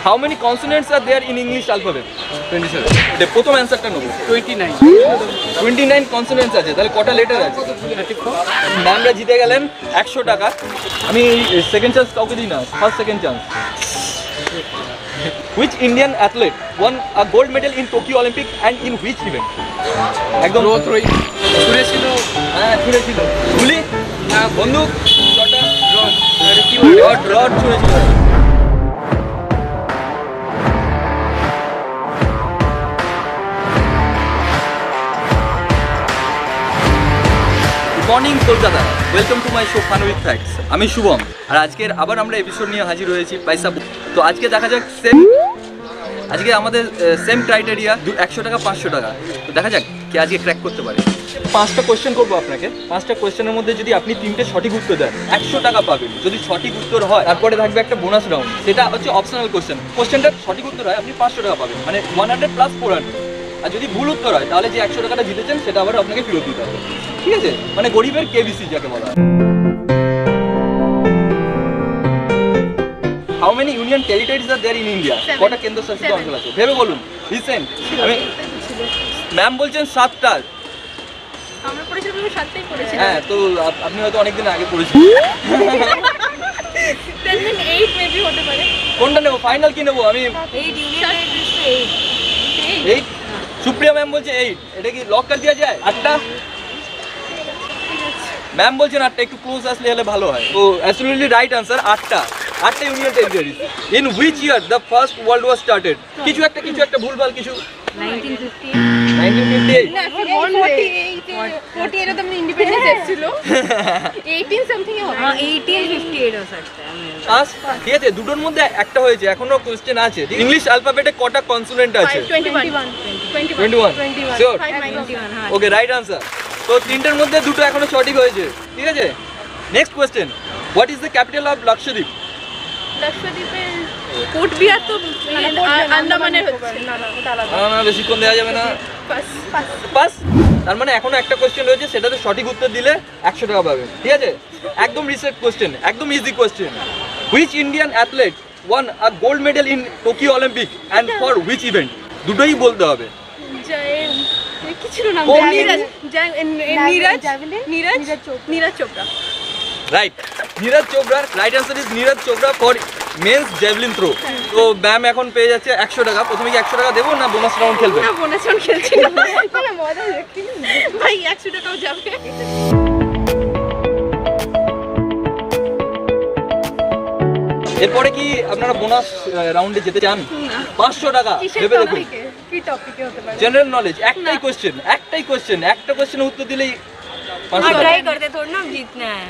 How many consonants are there in English alphabet? 27. The প্রথম অ্যানসারটা নেব 29. 29 consonants আছে, তাহলে কটা লেটার আছে? 34. ম্যামরা জিতে গেলেন 100 টাকা। আমি সেকেন্ড চান্স কাউকে দিই না, first second chance. Which Indian athlete won a gold medal in Tokyo Olympic and in which event? একদম রোই ছুড়ে ছিল। হ্যাঁ ছুড়ে ছিল। গুলি না বন্দুক ছটা রড। রড ছুড়ে ছিল। Morning Kolkata, welcome to my show fun with facts. আমি শুভম, আর আজকের আবার আমরা এপিসোড নিয়ে হাজির হয়েছি পয়সা। তো আজকে দেখা যাক আজকে আমাদের সেম ক্রাইটেরিয়া 100 টাকা 500 টাকা। তো দেখা যাক কে আজকে ক্র্যাক করতে পারে। 5টা কোয়েশ্চেন করবো আপনাকে। 5টা কোয়েশ্চেনের মধ্যে যদি আপনি 3টে সঠিক উত্তর দেন 100 টাকা পাবেন। যদি সঠিক উত্তর হয় তারপরে থাকবে একটা বোনাস রাউন্ড, সেটা হচ্ছে অপশনাল কোয়েশ্চেন। কোয়েশ্চেনটা সঠিক উত্তর হয় আপনি 500 টাকা পাবেন, মানে 100 প্লাস 400। আর যদি ভুল উত্তর হয় তাহলে যে 100 টাকাটা জিতেছেন সেটা আবার আপনাকে ফেরত দিতে হবে, ঠিক আছে? মানে গরিবের কেবিসি যাকে বলা হয়। How many union territories are there in India? কটা কেন্দ্রশাসিত অঞ্চল আছে ভেবে বলুন। রিসেন্ট আমি ম্যাম বলছেন 7টা। আমরা পড়েছিলাম 7টাই পড়েছি। হ্যাঁ, তো আপনি হয়তো অনেকদিন আগে পড়েছেন। then 8 মেবি হতে পারে। কোনটা নেব, ফাইনাল কি নেব? আমি 8 ইউনিয়ন টেরিটরি 8 সুপ্রিয়া ম্যাম বলছে 8। এটা কি লক করে দেওয়া যায়? 8টা ম্যাম বলছেন 8টা, একটু ক্লোজ আসলে হলে ভালো হয়। তো অ্যাবসলিউটলি রাইট আনসার 8টা union territory. In which year the first world war started? কিছু একটা ভুলভাল কিছু। 1958 না 48 এর তো ইন্ডিপেন্ডেন্স ছিল। 18 সামথিং এ হবে। 1858 हो सकता है। পাস, ঠিক আছে? দুটোর মধ্যে একটা হয়েছে, এখনো কোশ্চেন আছে। ইংলিশ অ্যালফাবেটে কটা কনসোনেন্ট আছে? 21 শিওর? 21 হ্যাঁ। Okay, right answer. তো তিনটার মধ্যে দুটো এখনো সঠিক হয়েছে, ঠিক আছে? Next question, what is the capital of Lakshadweep? লাক্ষদ্বীপের কোট বিহার তো আন্দামানের হচ্ছে। না ওটা আলাদা। না বেশিক্ষণ দেওয়া যাবে না। পাস। তার মানে এখনো একটা কোশ্চেন রয়েছে, সেটাতে সঠিক উত্তর দিলে 100 টাকা পাবেন, ঠিক আছে? একদম রিসেট কোশ্চেন, একদম easy question. Which Indian athlete won a gold medal in Tokyo Olympic and for which event? দুটোই বলতে হবে। কি ছিল নাম? Neeraj Chopra. Right, Neeraj Chopra. Right answer is Neeraj Chopra for men's javelin throw. তো ম্যাম এখন পেয়ে যাচ্ছে 100 টাকা। প্রথমে কি 100 টাকা দেবো না বোনাস রাউন্ড খেলবে? না বোনাস রাউন্ড খেলছি না, মানে মজা দেখি ভাই। 100 টাকাও যাবে। এরপরে কি আপনারা বোনাস রাউন্ডে যেতে চান? 500 টাকা ভেবে দেখুন। কি টপিকে হতে পারে? General knowledge. একটাই কোশ্চেন, একটা কোশ্চেনের উত্তর দিলেই 500 টাকা। ट्राई करते थोड़ा ना जीतना है।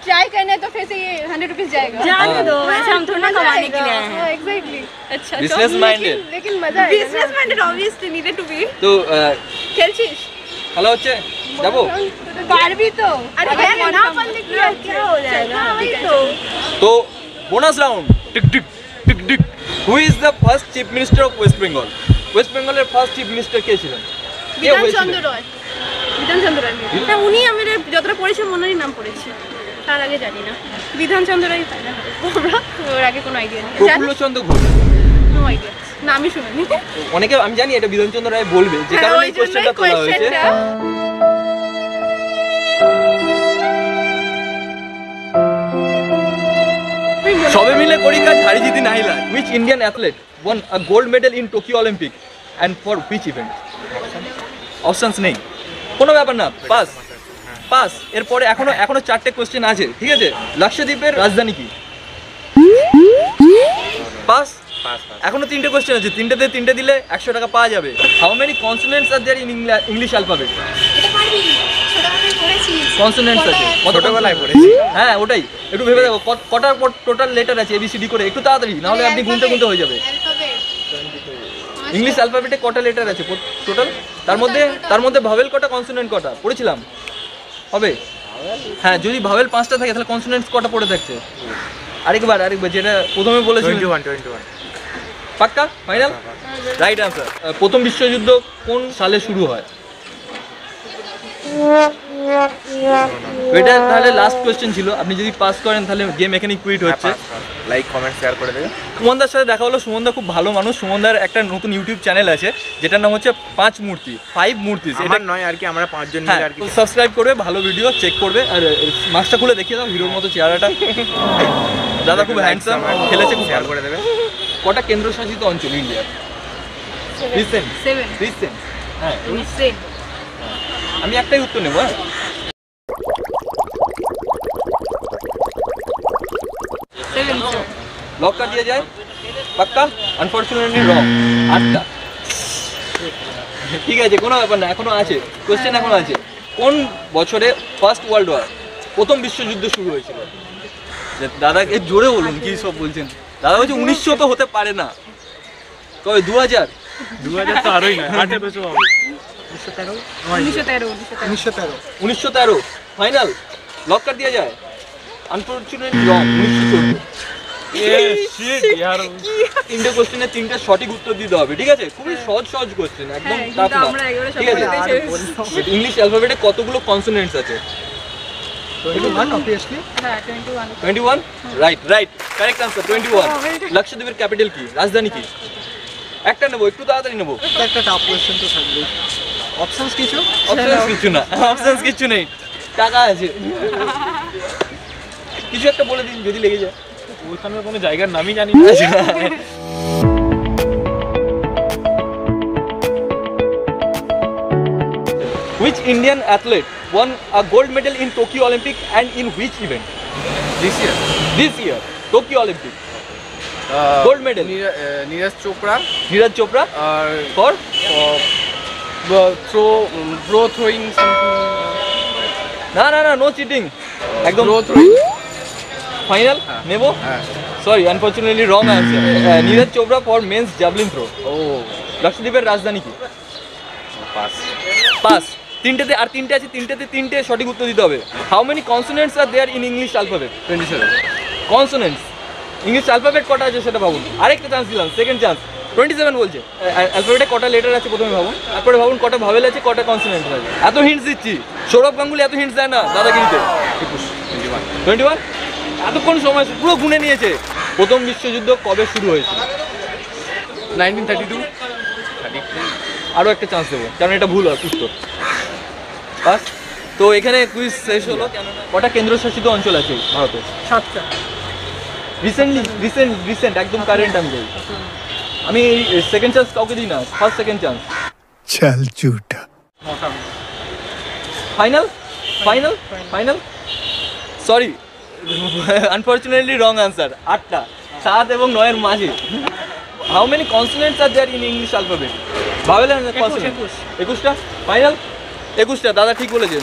ट्राई करना है तो फिर से ये 100 रुपीस जाएगा। जाने दो, वैसे हम थोड़ा ना कमाने के लिए आए हैं। एग्जैक्टली। अच्छा बिजनेस माइंडेड, लेकिन मजा आएगा। Business minded obviously needed to be. তো खेलছিস? খেলা হচ্ছে, যাবো? পারবি তো? আরে না পারলে কি हो जाएगा? वही তো bonus round. Tick tick tick tick. Who is the first chief minister of West Bengal? West বেঙ্গলের ফার্স্ট চিফ মিনিস্টার কে ছিলেন? বিধানচন্দ্র রায়। বিধানচন্দ্র রায়। না উনি আমাদের যতটা পড়েছে ওনারই নাম পড়েছি, তার আগে জানি না। বিধানচন্দ্র রায় তাই না? আমরা ওর আগে কোনো আইডিয়া নেই। প্রফুল্লচন্দ্র ঘোষ। নো আইডিয়া, না আমি শুনিনি। অনেকে আমি জানি এটা বিধানচন্দ্র রায় বলবে, যে কারণে এই কোশ্চেনটা তোলা হয়েছে। সবে মিলে করি কাজ, হারি জিতি নাহিলা। Which Indian athlete won a gold medal in Tokyo Olympic and for which event? Options নেই, কোনো ব্যাপার না। পাস। এরপরে এখনো 4টে কোশ্চেন আছে, ঠিক আছে? লাক্ষদ্বীপের রাজধানী কি? পাস। এখনো 3টে কোশ্চেন আছে, 3টে দিলে 100 টাকা পাওয়া যাবে। How many consonants are there in English alphabet? এটা পারবি, ছোটবেলায় পড়েছি। কনসোনেন্টস আছে, ছোটবেলায় পড়েছি। হ্যাঁ ওটাই, একটু ভেবে দেখো কটা টোটাল লেটার আছে এবিসিডি করে, একটু তাড়াতাড়ি, না হলে আপনি গুনতে হয়ে যাবে। ইংলিশ অ্যালফাবেটে কটা লেটার আছে টোটাল? তার মধ্যে ভাওয়েল কটা, কনসোনেন্ট কটা পড়েছিলাম? হবে? হ্যাঁ, যদি ভাওয়েল 5টা থাকে তাহলে কনসোনেন্টস কটা পড়ে থাকছে? আরেকবার যেটা প্রথমে বলেছিলাম। 21 পাক্কা? ফাইনাল? Right answer. প্রথম বিশ্বযুদ্ধ কোন সালে শুরু হয়? এটা তাহলে লাস্ট কোয়েশ্চেন ছিল, আপনি যদি পাস করেন তাহলে গেম এখানে কুইট হচ্ছে। লাইক কমেন্ট শেয়ার করে দেবে। সুমনদার সাথে দেখা হলো, সুমনদা খুব ভালো মানুষ। সুমনদার একটা নতুন ইউটিউব চ্যানেল আছে যেটার নাম হচ্ছে 5 মূর্তি, 5 মূর্তি। এটা নয় আর কি, আমরা 5 জন মিলে আর কি সাবস্ক্রাইব করবে, ভালো ভিডিও চেক করবে। আর মাস্কটা খুলে দেখিয়ে দাও, হিরোর মতো চেহারাটা। দাদা খুব হ্যান্ডসাম, খেলেছে খুব শেয়ার ভালো। করে দেবে। কটা কেন্দ্রশাসিত অঞ্চল ইন্ডিয়ার? রিসেন্ট 7 রিসেন্ট হ্যাঁ, রিসেন্ট আমি একটাই উত্তর নেব। হ্যাঁ, 7 লক कर दिया जाए पक्का? আনফরচুনেটলি রং। 8টা। ঠিক আছে, কোনো ব্যাপার না, এখনো আছে কোশ্চেন, এখনো আছে। কোন বছরে ফার্স্ট ওয়ার্ল্ড ওয়ার, প্রথম বিশ্বযুদ্ধ শুরু হয়েছিল? দাদাকে জোরে বলুন, কি সব বলছেন। দাদা বলছে 1900 তো হতে পারে না। কবে? 2000? 2000 তো আরোই না, 1800 হবে। 1913 ফাইনাল লক कर दिया जाए? আনফরচুনেটলি রং, 1914। তিনটে কোশ্চেনের 3টা সঠিক উত্তর দিতে হবে, ঠিক আছে? খুবই সহজ সহজ কোশ্চেন, একদম টাফ না, ঠিক আছে? ইংলিশ অ্যালফাবেটে কতগুলো কনসোনেন্টস আছে? 21 obviously। হ্যাঁ 21 21 রাইট রাইট, কারেক্ট আনসার 21। লাক্ষাদ্বীপের ক্যাপিটাল কি, রাজধানী কি? একটা নেবো, একটু তাড়াতাড়ি নেবো। একটা টাফ কোশ্চেন তো থাকবে। অপশনস কিছু? অপশনস কিছু না, অপশনস কিছু নেই, টাকা আছে। কিছু একটা বলে দিন যদি লেগে যায়। ওইখানে কোনো জায়গার নামই জানি না। Which Indian athlete won a gold medal in Tokyo Olympic and in which event? This year This year, Tokyo Olympic. Gold medal. Neeraj Chopra Neeraj Chopra और for throw throwing something, না, no cheating. একদম throw throwing। ফাইনাল নেবো? হ্যাঁ। Sorry, unfortunately wrong answer. Neeraj Chopra for men's javelin throw. ও লাক্ষাদ্বীপের রাজধানী কি? Pass. Pass. তিনটেতে আর তিনটে আছে, তিনটে সঠিক উত্তর দিতে হবে। How many consonants are there in English alphabet? 27। Consonants English alphabet কটা আছে সেটা ভাবুন। আরেকটা চান্স দিলাম, সেকেন্ড চান্স। 27 বলছে। অ্যালফাবেটে কটা লেটার আছে প্রথমে ভাবুন, তারপরে ভাবুন কটা ভাওয়েল আছে, কটা কনসোনেন্ট আছে। এত হিন্টস দিচ্ছি, সৌরভ গাঙ্গুলি এত হিন্টস দেয় না দাদাগিরিতে। 21 এতক্ষণ সময় পুরো গুনে নিয়েছে। প্রথম বিশ্বযুদ্ধ কবে শুরু হয়েছিল? 1932। আরও একটা চান্স দেবো, কারণ এটা ভুল হয় উত্তর। বাস, তো এখানে কুইজ শেষ হলো। কটা কেন্দ্রশাসিত অঞ্চল আছে ভারতে? 7টা। রিসেন্ট একদম কারেন্ট আমি বলি। আমি সেকেন্ড চান্স কাউকে দিই না, ফার্স্ট সেকেন্ড চান্স। चल झूठा। Final final final sorry, unfortunately wrong answer. 8টা, 7 এবং 9 মাঝে। How many consonants are there in English alphabet? Vowel consonant 21টা। ফাইনাল 21টা। দাদা ঠিক বলেছে।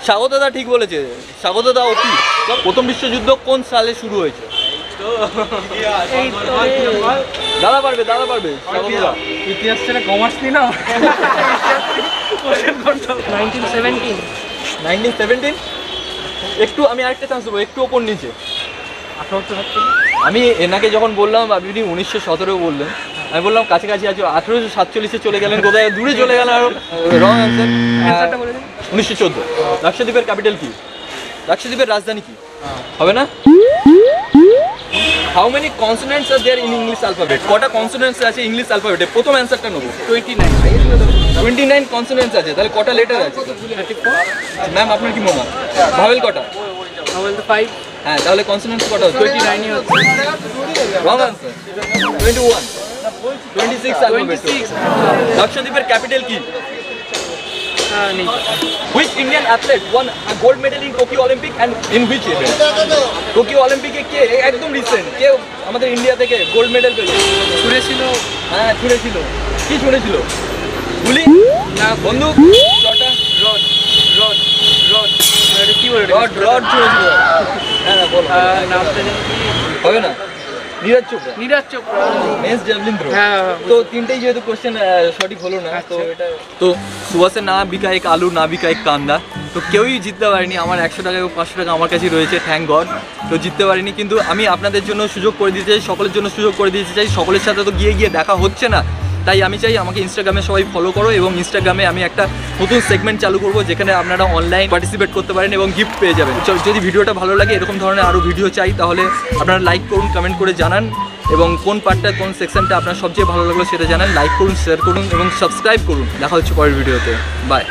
স্বাগত দাদা ঠিক বলেছে। স্বাগত দা অতি। প্রথম বিশ্বযুদ্ধ কোন সালে শুরু হয়েছে? দাদা পারবে, দাদা পারবে। স্বাগত দা। ইতিহাস ছেড়ে কমার্স নি না। 1917। একটু আমি আরেকটা চান্স দেবো, একটু ওপর নিচে। 1870। আমি এনাকে যখন বললাম আপনি 1917 বললেন, আমি বললাম কাছাকাছি আছে। 1847-এ চলে গেলেন, কোথায় দূরে চলে গেলেন। আরো রং আনসার। 1914। লাক্ষাদ্বীপের ক্যাপিটাল কি? লাক্ষাদ্বীপের রাজধানী কি? হবে না? How many consonants are there in English alphabet? কটা কনসোনেন্টস আছে ইংলিশ অ্যালফাবেটে? প্রথম অ্যান্সারটা নেবো। 29 কনসোনেন্টস আছে, তাহলে কটা লেটার আছে? 34। ম্যাম আপনার কি মনে হয়? ভাওয়েল কটা? ভাওয়েল তো 5। হ্যাঁ, তাহলে কনসোনেন্টস কটা? 29 হচ্ছে। Wrong answer. 21 26 অ্যালফাবেট। লাক্ষাদ্বীপের ক্যাপিটাল কি? নেই। Which Indian athlete won a gold medal in Tokyo Olympic and in which event? Tokyo অলিম্পিকে কে একদম রিসেন্ট কে আমাদের ইন্ডিয়া থেকে গোল্ড মেডেল পেল? ছুড়েছিল। হ্যাঁ, ছুঁড়েছিল। কি ছুঁড়েছিল? গুলি না বন্দুক? শটা? রড। কি বলে? রড ছুঁড়েছিল। হ্যাঁ বল। নামটা জানি কি? হবে না? Neeraj Chopra. Neeraj Chopra. Men's javelin throw. হ্যাঁ। তো তিনটেই যেহেতু কোশ্চেন সঠিক হলো না, তো এটা তো সুভাষের না বিকা এক আলু, না বিকা এক কান্দা। তো কেউই জিততে পারেনি। আমার 100 টাকা এবং 500 টাকা আমার কাছে রয়েছে, থ্যাংক গড। তো জিততে পারিনি, কিন্তু আমি আপনাদের জন্য সুযোগ করে দিতে চাই, সকলের জন্য সুযোগ করে দিতে চাই। সকলের সাথে তো গিয়ে দেখা হচ্ছে না, তাই আমি চাই আমাকে ইনস্টাগ্রামে সবাই ফলো করো, এবং ইনস্টাগ্রামে আমি একটা নতুন সেগমেন্ট চালু করব যেখানে আপনারা অনলাইন পার্টিসিপেট করতে পারেন এবং গিফট পেয়ে যাবেন। যদি ভিডিওটা ভালো লাগে, এরকম ধরনের আরও ভিডিও চাই, তাহলে আপনারা লাইক করুন, কমেন্ট করে জানান, এবং কোন পার্টটা কোন সেকশনটা আপনার সবচেয়ে ভালো লাগলো সেটা জানান। লাইক করুন, শেয়ার করুন এবং সাবস্ক্রাইব করুন। দেখা হচ্ছে পরের ভিডিওতে। বাই।